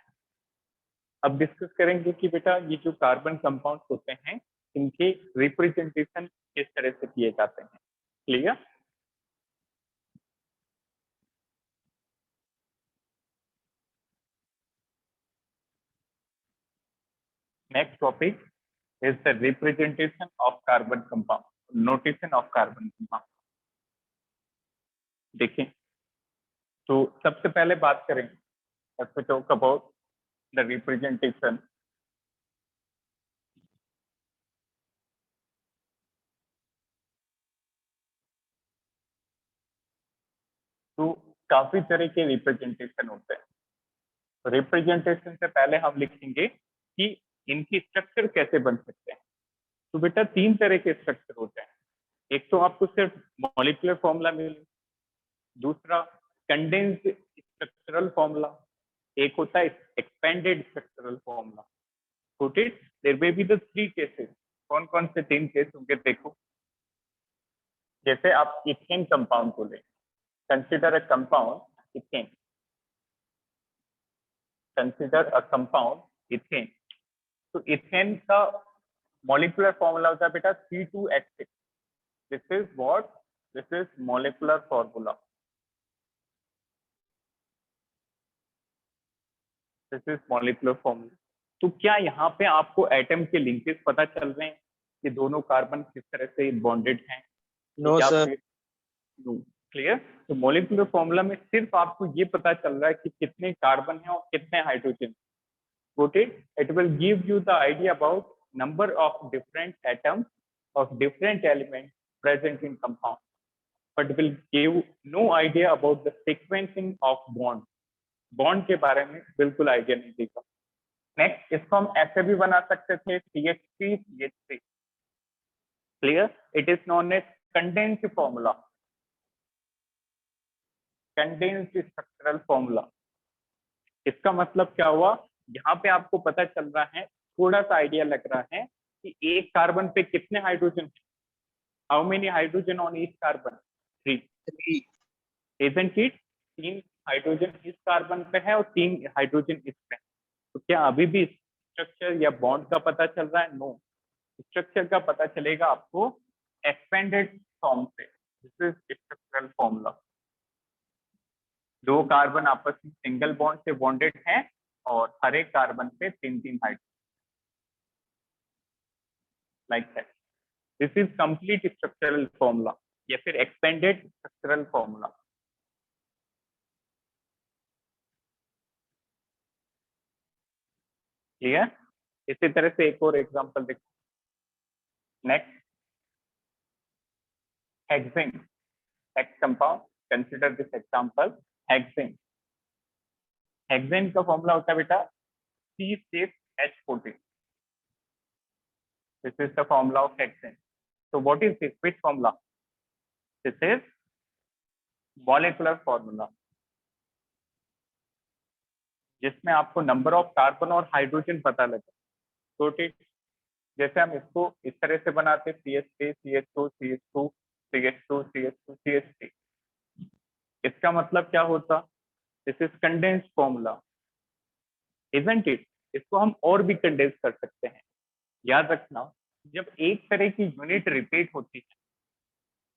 Speaker 1: अब discuss करेंगे कि बेटा ये जो carbon compounds होते हैं इनके रिप्रेजेंटेशन किस तरह से किए जाते हैं। Clear? Next topic is the representation of carbon compound, notation of carbon compound। देखिए तो सबसे पहले बात करें if we talk about the representation, तो काफी तरह के रिप्रेजेंटेशन होते हैं। रिप्रेजेंटेशन से पहले हम लिखेंगे कि इनकी स्ट्रक्चर कैसे बन सकते हैं। तो बेटा तीन तरह के स्ट्रक्चर होते हैं। एक तो आपको सिर्फ मॉलिक्यूलर फॉर्मूला मिले, दूसरा कंडेंस्ड स्ट्रक्चरल फॉर्मूला, एक होता है expanded structural formula. Quoted, there may be the three cases। कौन कौन से तीन केस होंगे देखो। जैसे आप इथेन कंपाउंड को ले, consider a compound ethane, consider a compound ethane. तो इथेन का मॉलिक्यूलर फॉर्मूला होता है बेटा C2H6। This is what? This is molecular formula, this is molecular formula. तो क्या यहाँ पे आपको एटम के लिंकेज पता चल रहे हैं कि दोनों कार्बन किस तरह से बॉन्डेड हैं?
Speaker 3: No, sir.
Speaker 1: क्लियर? तो मॉलिक्यूलर फॉर्मूला में सिर्फ आपको ये पता चल रहा है कि कितने कार्बन हैं और कितने hydrogen. It will give you the idea about number of different atoms of different element present in compound, but will give no idea about the sequencing of bond. Bond के बारे में बिल्कुल आइडिया नहीं देगा। Next, इसको हम ऐसे भी बना सकते थे CH3 CH3। Clear? It is known as condensed formula, condensed structural formula. इसका मतलब क्या हुआ? यहाँ पे आपको पता चल रहा है, थोड़ा सा आइडिया लग रहा है कि एक कार्बन पे कितने hydrogen, how many hydrogen on each carbon? 3।
Speaker 3: 3.
Speaker 1: Isn't it? 3 hydrogen इस कार्बन पे है और 3 हाइड्रोजन इस पे। तो क्या अभी भी स्ट्रक्चर या बॉन्ड का पता चल रहा है? नो। स्ट्रक्चर का पता चलेगा आपको एक्सपेंडेड फॉर्म से। This is structural formula. दो कार्बन आपस में सिंगल बॉन्ड से बॉन्डेड हैं और हर एक कार्बन पे 3-3 hydrogen, like that. This is complete structural formula या फिर एक्सपेंडेड स्ट्रक्चरल फॉर्मूला। क्लियर? इसी तरह से एक और एग्जांपल देखो। Next, hexane, next compound, consider this example hexane. Hexane का फॉर्मूला होता है बेटा C6H14। This is the formula of hexane. So what is this? Which formula? This is molecular formula, जिसमें आपको नंबर ऑफ कार्बन और hydrogen पता लगे। तो ठीक, जैसे हम इसको इस तरह से बनाते CH3 CH2 CH2 CH2 CH2 CH3। इसका मतलब क्या होता? This is condensed formula, isn't it? इसको हम और भी कंडेंस कर सकते हैं। याद रखना, जब एक तरह की यूनिट रिपीट होती है,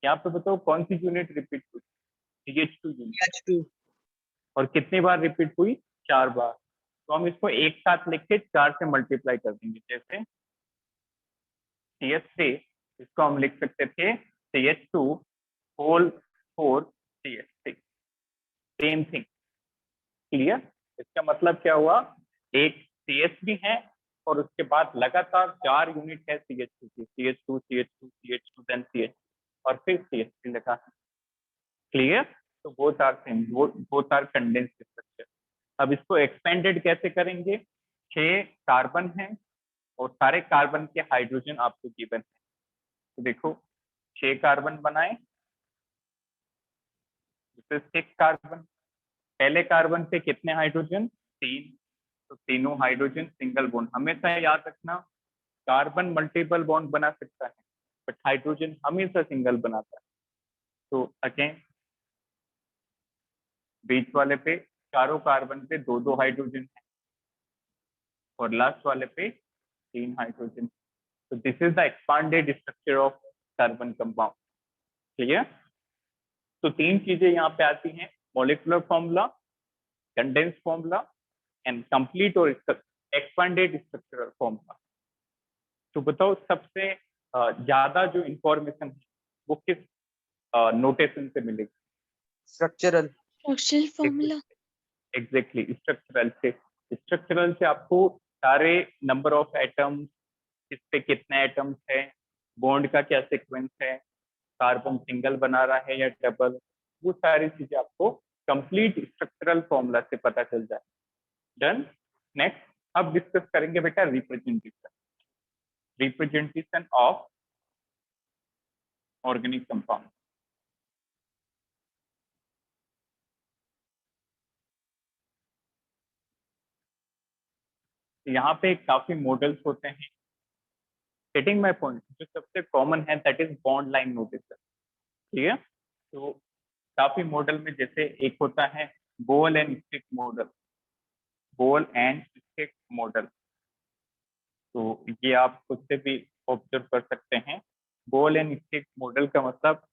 Speaker 1: यहाँ पे बताओ कौन सी यूनिट रिपीट हुई? CH2 unit.
Speaker 3: CH2.
Speaker 1: और कितनी बार रिपीट हुई? 4 बार। तो हम इसको एक साथ लिख के 4 से मल्टीप्लाई कर देंगे। जैसे CH3, इसको हम लिख सकते थे CH2 whole 4 CH3। Same thing. Clear? इसका मतलब क्या हुआ? एक CH भी है और उसके बाद लगातार 4 यूनिट है CH2 की, CH2 CH2 CH2 then CH और फिर CH3 लिखा है। क्लियर? तो both are same, both are condensed structure. अब इसको एक्सपेंडेड कैसे करेंगे? 6 कार्बन है और सारे कार्बन के हाइड्रोजन आपको गिवन है। तो देखो 6 कार्बन बनाए, 6 कार्बन। पहले कार्बन पे कितने हाइड्रोजन? 3। तो तीनों हाइड्रोजन सिंगल बॉन्ड। हमेशा याद रखना, कार्बन मल्टीपल बॉन्ड बना सकता है बट हाइड्रोजन हमेशा सिंगल बनाता है। तो अगेन बीच वाले पे चारों कार्बन पे दो दो हाइड्रोजन है और लास्ट वाले पे 3 हाइड्रोजन। तो this is the expanded structure of carbon compound. Clear? तो 3 चीजें यहाँ पे आती हैं, molecular formula, condense formula and complete और एक्सपांडेड स्ट्रक्चरल फॉर्मूला। तो बताओ सबसे ज्यादा जो इंफॉर्मेशन है वो किस नोटेशन से मिलेगी?
Speaker 3: Structural.
Speaker 2: Structural formula.
Speaker 1: Exactly structural से। स्ट्रक्चरल से आपको सारे नंबर ऑफ एटम्स, इस पे कितने एटम्स है, बॉन्ड का क्या सीक्वेंस है, कार्बन सिंगल बना रहा है या डबल, वो सारी चीजें आपको कंप्लीट स्ट्रक्चरल फॉर्मूला से पता चल जाए। डन। नेक्स्ट अब डिस्कस करेंगे बेटा representation, representation of organic compound. यहाँ पे काफी मॉडल्स होते हैं। Getting my point? जो सबसे कॉमन है that is bond line notation. ठीक है? तो काफी मॉडल में जैसे एक होता है ball and stick model, ball and stick model. तो ये आप खुद से भी ऑब्जर्व कर सकते हैं। बॉल एंड स्टिक मॉडल का मतलब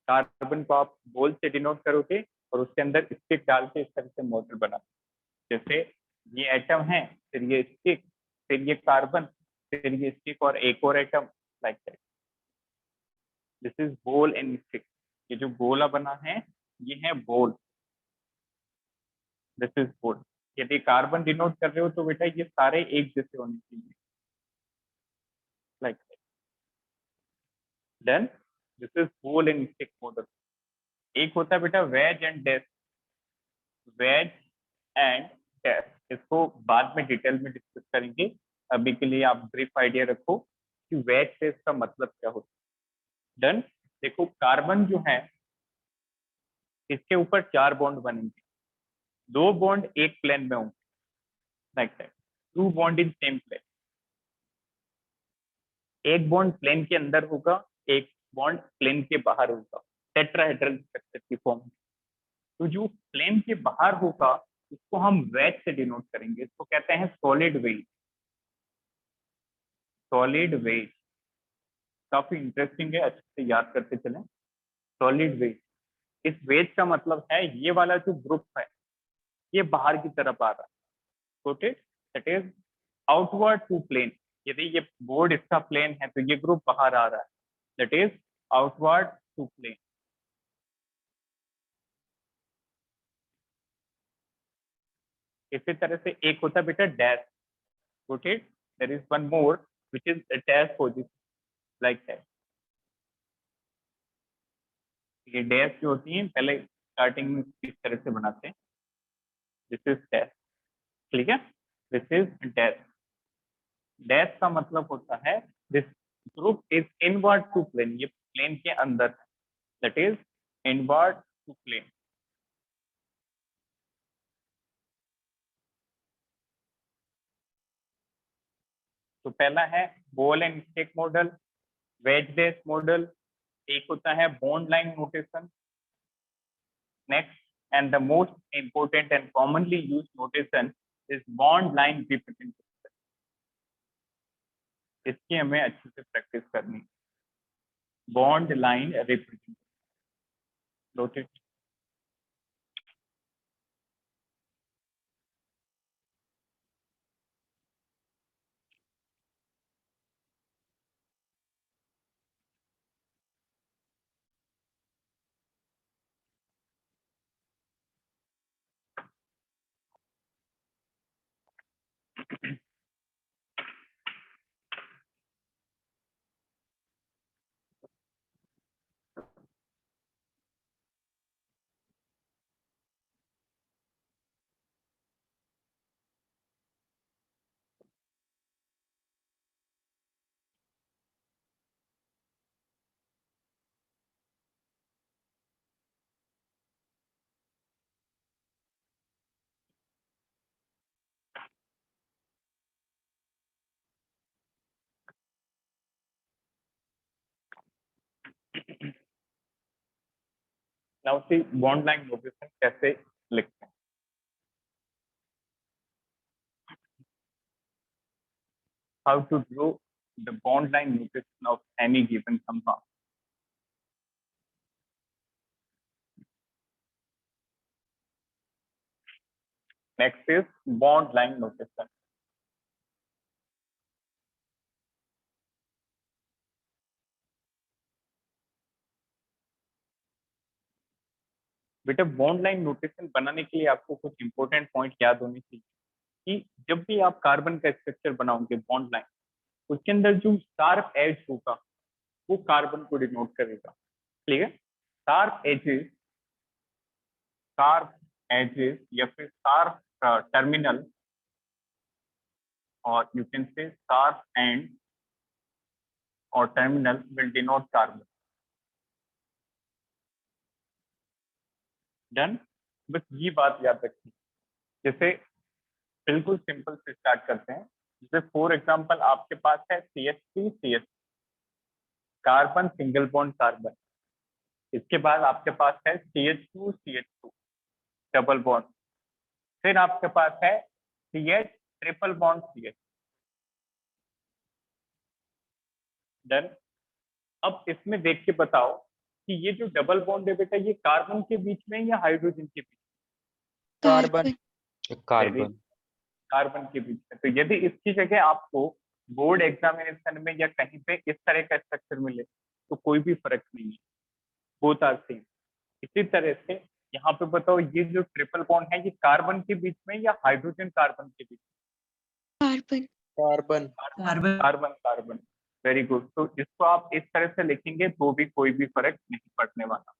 Speaker 1: कार्बन को आप बॉल से डिनोट करोगे और उसके अंदर स्टिक डाल के इस तरह से मॉडल बना, जैसे ये एटम है, फिर ये स्टिक, फिर ये कार्बन, फिर ये स्टिक और एक और atom, like that. This is ball and stick. ये जो गोला बना है ये है बॉल, दिस इज बॉल। यदि कार्बन डिनोट कर रहे हो तो बेटा ये सारे एक जैसे होने चाहिए, like that. Then this is ball and stick model. एक होता है बेटा wedge and dash, wedge and dash. इसको बाद में डिटेल में डिस्कस करेंगे, अभी के लिए आप ब्रीफ आइडिया रखो कि वेज से इसका मतलब क्या होता है। डन। देखो कार्बन जो है इसके ऊपर 4 बॉन्ड बनेंगे, 2 बॉन्ड एक प्लेन में होंगे, like that, 2 bond in same plane. एक बॉन्ड प्लेन के अंदर होगा, एक बॉन्ड प्लेन के बाहर होगा, टेट्राहेड्रल स्ट्रक्चर की फॉर्म में। तो जो प्लेन के बाहर होगा उसको हम वेज से डिनोट करेंगे, इसको कहते हैं सॉलिड वेज। सॉलिड वेज काफी इंटरेस्टिंग है, अच्छे से याद करते चलें। सॉलिड वेज, इस वेज का मतलब है ये वाला जो ग्रुप है ये बाहर की तरफ आ रहा है, got it? That is outward to plane. यदि ये बोर्ड इसका प्लेन है तो ये ग्रुप बाहर आ रहा है, that is outward to plane. इसी तरह से एक होता है बेटा dash, got it? There is one more which is dash position, like that. ये डैश जो होती है पहले स्टार्टिंग में इस तरह से बनाते हैं, दिस इज डैश। ठीक है? This is dash. डैश का मतलब होता है this group is inward to plane, ये प्लेन के अंदर, that is inward to plane. तो पहला है ball and stick model, wedge dash model, एक होता है bond line notation. Next and the most important and commonly used notation is bond line representation. इसकी हमें अच्छे से प्रैक्टिस करनी है, bond line representation. Noted? Now see bond line notation कैसे लिखते हैं। how to draw the bond line notation of any given compound. Next is bond line notation. बेटा बॉन्ड लाइन नोटेशन बनाने के लिए आपको कुछ इंपॉर्टेंट पॉइंट याद होने चाहिए कि जब भी आप कार्बन का स्ट्रक्चर बनाओगे बॉन्ड लाइन, उसके अंदर जो शार्प एज होगा वो कार्बन को डिनोट करेगा। क्लियर? शार्प एजेस या फिर शार्प टर्मिनल और you can say sharp end और terminal will denote carbon. Done? बस ये बात याद रखिए। जैसे बिल्कुल सिंपल से स्टार्ट करते हैं। जैसे फॉर एग्जांपल आपके पास है CH3CH, carbon single bond carbon. इसके बाद आपके पास है CH2CH2, डबल बॉन्ड। फिर आपके पास है CH triple bond CH। Done? अब इसमें देख के बताओ कि ये जो डबल बॉन्ड है बेटा, ये कार्बन के बीच में या हाइड्रोजन के बीच?
Speaker 3: कार्बन।
Speaker 4: कार्बन।
Speaker 1: कार्बन के बीच में। तो यदि इसकी जगह आपको बोर्ड एग्जामिनेशन में या कहीं पे इस तरह का स्ट्रक्चर मिले तो कोई भी फर्क नहीं है, बोथ आर सेम। इसी तरह से यहाँ पे बताओ ये जो ट्रिपल बॉन्ड है ये कार्बन के बीच में या हाइड्रोजन कार्बन के बीच में?
Speaker 2: Carbon.
Speaker 3: Carbon.
Speaker 5: Carbon.
Speaker 1: Carbon carbon. Very good. तो इसको आप इस तरह से लिखेंगे तो भी कोई भी फर्क नहीं पड़ने वाला।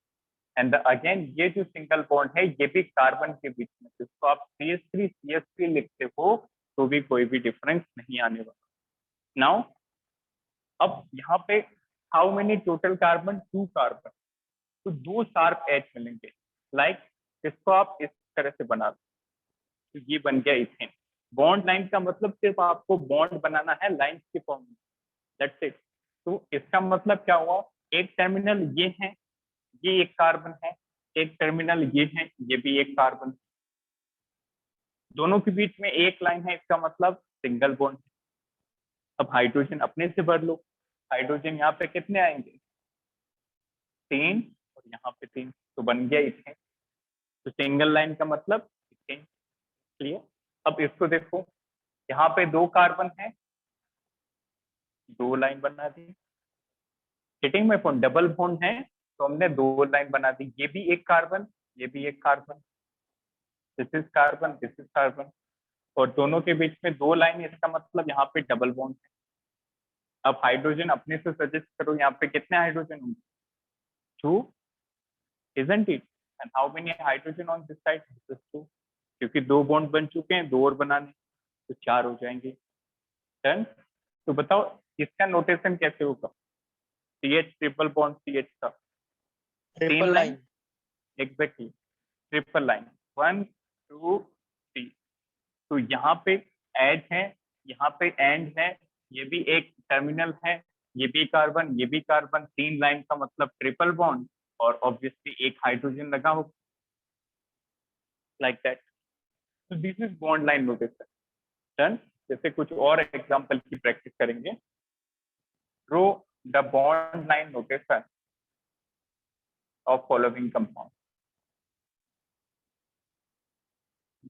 Speaker 1: एंड अगेन ये जो सिंगल बॉन्ड है ये भी कार्बन के बीच में, इसको आप CH3CH3 लिखते हो तो भी कोई भी डिफरेंस नहीं आने वाला। नाउ अब यहाँ पे how many total carbon? 2 carbon. तो 2 शार्प एज मिलेंगे। लाइक इसको आप इस तरह से बना दो तो ये बन गया इथेन। बॉन्ड लाइन का मतलब सिर्फ आपको बॉन्ड बनाना है लाइन के फॉर्म में, दैट्स इट। तो इसका मतलब क्या हुआ? एक टर्मिनल ये है, ये एक कार्बन है, एक टर्मिनल ये है, ये भी एक कार्बन। दोनों के बीच में एक लाइन है, इसका मतलब सिंगल बॉन्ड। अब हाइड्रोजन अपने से भर लो। हाइड्रोजन यहाँ पे कितने आएंगे? 3 और यहाँ पे 3, तो बन गया इथेन। तो सिंगल लाइन का मतलब इथेन। क्लियर? अब इसको देखो, यहाँ पे 2 कार्बन है, 2 लाइन बना दी। Getting my point? Double bond है तो हमने 2 लाइन बना दी। ये भी एक कार्बन, ये भी एक carbon, this is carbon, this is carbon, और दोनों के बीच में 2 लाइन, इसका मतलब यहाँ पे डबल बॉन्ड है। अब हाइड्रोजन अपने से सजेस्ट करो, यहाँ पे कितने हाइड्रोजन होंगे? 2, isn't it? And how many hydrogen on this side? This is 2, क्योंकि 2 बॉन्ड बन चुके हैं, 2 और बनाने तो 4 हो जाएंगे। डन? तो बताओ इसका नोटेशन कैसे होगा? CH ट्रिपल बॉन्ड CH का
Speaker 3: triple line.
Speaker 1: Exactly, triple line 1 2 3। तो यहाँ पे एड है, यहाँ पे एंड है, ये भी एक टर्मिनल है, ये भी कार्बन, ये भी कार्बन। 3 लाइन का मतलब ट्रिपल बॉन्ड और ऑब्वियसली एक हाइड्रोजन लगा हो, लाइक दैट। तो this is bond line notation. Done? जैसे कुछ और एग्जांपल की प्रैक्टिस करेंगे। Draw the bond line notation of following compound.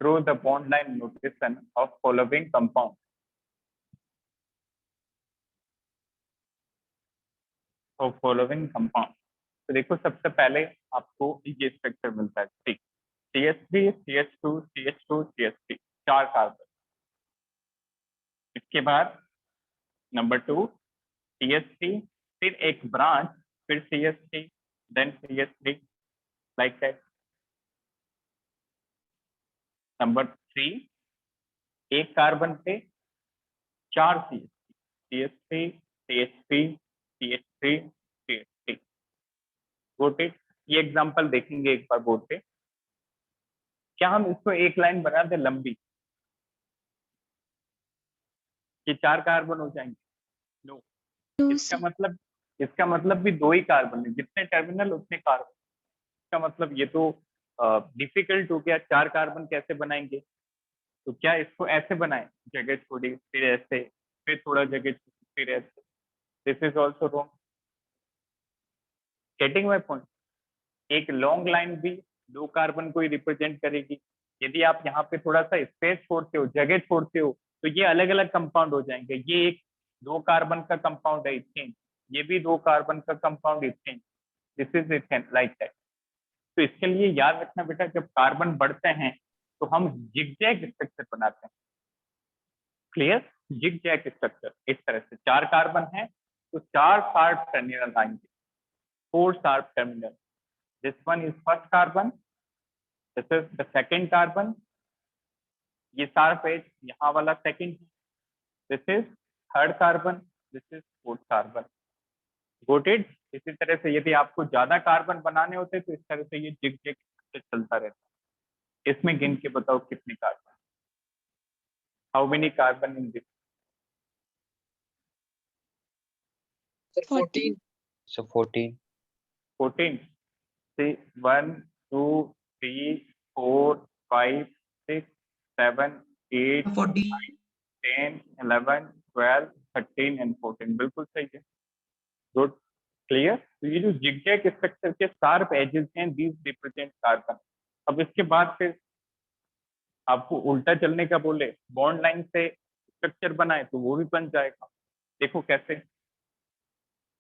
Speaker 1: Draw the bond line notation of following compound. Of following compound. तो देखो सबसे पहले आपको ये स्ट्रक्चर मिलता है, ठीक, CH3 CH2 CH2 CH3, 4 carbon. इसके बाद नंबर 2 CH3, फिर एक ब्रांच, फिर CH3, then CH3, like that. Number 3 एक कार्बन पे 4 CH3 CH3 CH3 CH3। Got it? ये एग्जांपल देखेंगे एक बार बोर्ड पे। क्या हम इसको एक लाइन बना दे लंबी, ये 4 कार्बन हो जाएंगे? नो।
Speaker 2: No,
Speaker 1: इसका
Speaker 2: sir.
Speaker 1: मतलब भी 2 ही कार्बन है, जितने टर्मिनल उतने कार्बन। इसका मतलब ये तो डिफिकल्ट हो गया, 4 कार्बन कैसे बनाएंगे? तो क्या इसको ऐसे बनाएं, जगह छोड़ी, फिर ऐसे, पे थोड़ा जगह छूटती रहती है। This is also wrong. Getting my point? एक लॉन्ग लाइन भी 2 कार्बन को ही रिप्रेजेंट करेगी। यदि आप यहाँ पे थोड़ा सा स्पेस छोड़ते हो, जगह छोड़ते हो, तो ये अलग अलग कंपाउंड हो जाएंगे। ये एक 2 कार्बन का कंपाउंड है इथेन, ये भी 2 कार्बन का compound ethane, this is ethane, like that. तो इसके लिए याद रखना बेटा, जब कार्बन बढ़ते हैं तो हम जिगजैग स्ट्रक्चर बनाते हैं। क्लियर? जिगजैग स्ट्रक्चर इस तरह से 4 कार्बन है तो 4 शार्प टर्मिनल आएंगे, 4 sharp terminal. This one is first carbon, this is the second carbon, ये शार्प एज यहाँ वाला second, this is third carbon, this is fourth carbon. Got it? इसी तरह से यदि आपको ज्यादा कार्बन बनाने होते तो इस तरह से ये जिगजैग स्ट्रक्चर चलता रहता है। इसमें गिन के बताओ कितने carbon, how many carbon in this?
Speaker 3: Sir, 14.
Speaker 4: So 14.
Speaker 1: 14. See, 1, 2, 3, 4, 5, 6, 7, 8,
Speaker 5: 14.
Speaker 1: 10, 11, 12, 13 and 14। बिल्कुल सही है। Good, clear? तो ये जो जिगजैग स्ट्रक्चर के शार्प एजेस हैं, दीज रिप्रेजेंट कार्बन। अब इसके बाद फिर आपको उल्टा चलने का बोले, बॉन्ड लाइन से स्ट्रक्चर बनाए तो वो भी बन जाएगा। देखो कैसे,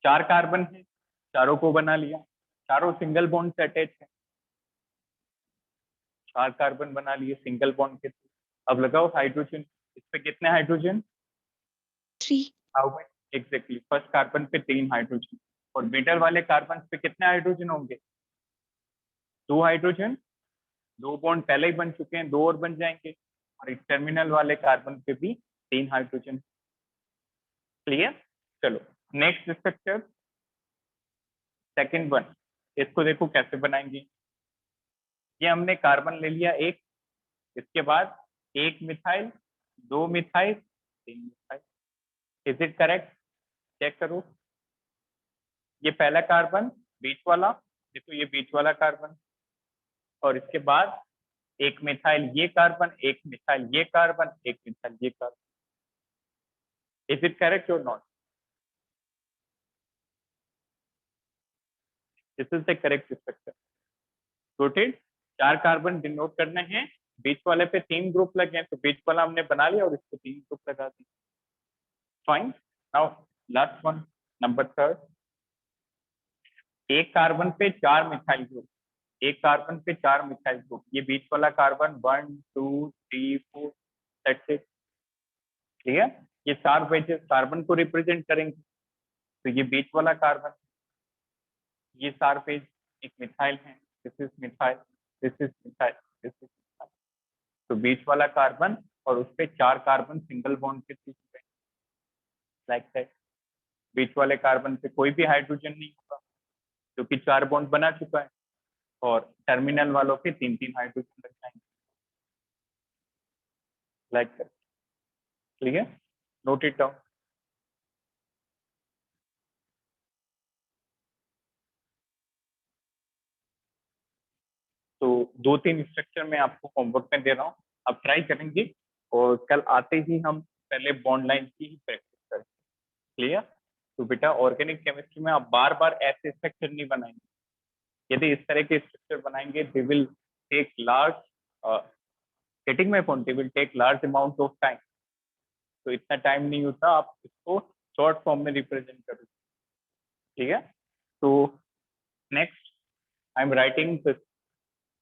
Speaker 1: 4 कार्बन है, चारों को बना लिया, चारों सिंगल बॉन्ड से अटैच है, 4 कार्बन बना लिए सिंगल बॉन्ड के थ्रू। अब लगाओ हाइड्रोजन, इस पे कितने hydrogen?
Speaker 2: 3.
Speaker 1: How many? Exactly, first carbon पे 3 हाइड्रोजन, और मिडल वाले कार्बन पे कितने हाइड्रोजन होंगे? 2 हाइड्रोजन, 2 बॉन्ड पहले ही बन चुके हैं, 2 और बन जाएंगे, और इस टर्मिनल वाले कार्बन पे भी 3 हाइड्रोजन। क्लियर? चलो नेक्स्ट स्ट्रक्चर, सेकंड वन, इसको देखो कैसे बनाएंगे। ये हमने कार्बन ले लिया एक, इसके बाद 1 methyl, 2 methyl, 3 methyl. Is it correct? Check करो। ये पहला कार्बन बीच वाला, देखो ये बीच वाला कार्बन, और इसके बाद 1 मिथाइल ये कार्बन, 1 मिथाइल ये कार्बन, 1 मिथाइल ये कार्बन। इज इट करेक्ट और not? This is the correct structure. Noted? 4 carbon denote करने हैं, बीच वाले पे 3 ग्रुप लगे हैं, तो बीच वाला हमने बना लिया और इसको 3 ग्रुप लगा दिए। Fine. Now last one, number third, एक कार्बन पे 4 मिथाइल ग्रुप, एक कार्बन पे 4 मिथाइल ग्रुप, ये बीच वाला कार्बन 1, 2, 3, 4, दैट्स इट। क्लियर? ये 4 बेंचेस कार्बन को रिप्रेजेंट करेंगे, तो ये बीच वाला कार्बन, ये 4 पेज एक मिथाइल है, this is methyl, this is methyl, this is methyl. तो बीच वाला कार्बन और उस पे 4 कार्बन सिंगल बॉन्ड के थ्रू, लाइक दैट। बीच वाले कार्बन पे कोई भी हाइड्रोजन नहीं होगा क्योंकि 4 बॉन्ड बना चुका है, और टर्मिनल वालों पे 3-3 हाइड्रोजन लग जाएंगे, like that. Clear? Note it down. तो 2-3 स्ट्रक्चर मैं आपको होमवर्क में दे रहा हूँ, आप ट्राई करेंगे, और कल आते ही हम पहले बॉन्ड लाइन की ही प्रैक्टिस करेंगे। क्लियर? तो बेटा ऑर्गेनिक केमिस्ट्री में आप बार बार ऐसे स्ट्रक्चर नहीं बनाएंगे। यदि इस तरह के स्ट्रक्चर बनाएंगे, they will take large, getting my point, they will take large amount of time. तो इतना टाइम नहीं होता, आप इसको शॉर्ट फॉर्म में रिप्रेजेंट करोगे। ठीक है? तो next I am writing the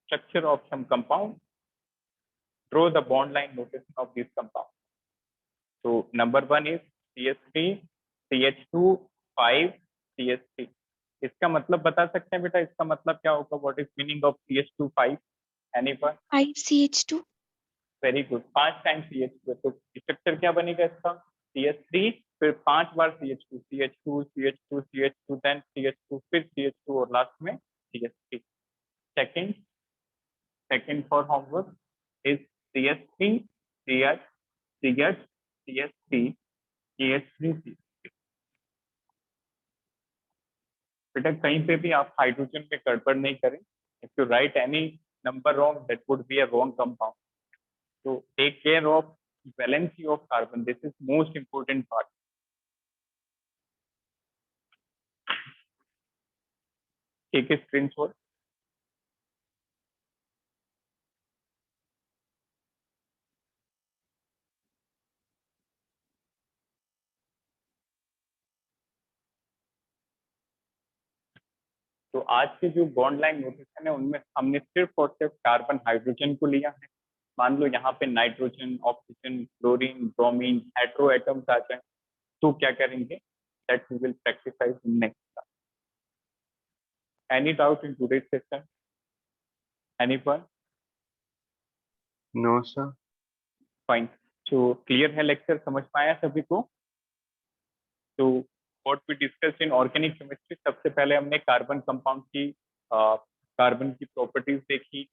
Speaker 1: structure of some compound. Draw the bond line notation of this compound. So number 1 is CH3, CH2, 5, CH3. इसका मतलब बता सकते हैं बेटा, इसका मतलब क्या होगा? What is meaning of CH2, 5? Anyone?
Speaker 2: 5 CH2.
Speaker 1: Very good. 5 times CH2, तो स्ट्रक्चर क्या बनेगा इसका? CH3, फिर 5 बार CH2, CH2, CH2, CH2, then CH2, फिर CH2, और लास्ट में CH3. Second for homework is CH3, CH, CH, CH3, CH3, CH3. बेटा कहीं पे भी आप हाइड्रोजन में गड़बड़ नहीं करें. If you write any number wrong, that would be a wrong compound. So take care of valency of carbon. This is most important part. Take a screenshot. तो आज के जो बॉन्ड लाइन नोटेशन है उनमें हमने सिर्फ और सिर्फ कार्बन हाइड्रोजन को लिया है। मान लो यहाँ पे nitrogen, oxygen, chlorine, bromine, hetero atoms आ जाए तो क्या करेंगे? That we will practise in next class. Any doubt in today's session? Anyone?
Speaker 4: No sir.
Speaker 1: Fine. तो क्लियर है लेक्चर, समझ में आया सभी को? तो what we discussed in organic chemistry, सबसे पहले हमने कार्बन कंपाउंड की कार्बन की प्रॉपर्टीज देखी,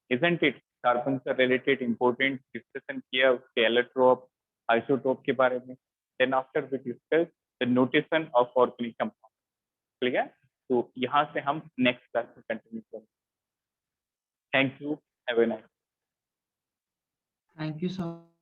Speaker 1: इजंट इट? कार्बन से रिलेटेड इंपॉर्टेंट डिस्कशन किया, उसके एलोट्रोप, आइसोटोप के बारे में। Then after we discuss the notation of organic compound. Clear? तो यहाँ से हम नेक्स्ट क्लास में कंटिन्यू करेंगे। Thank you, have a nice.
Speaker 5: Thank you, sir.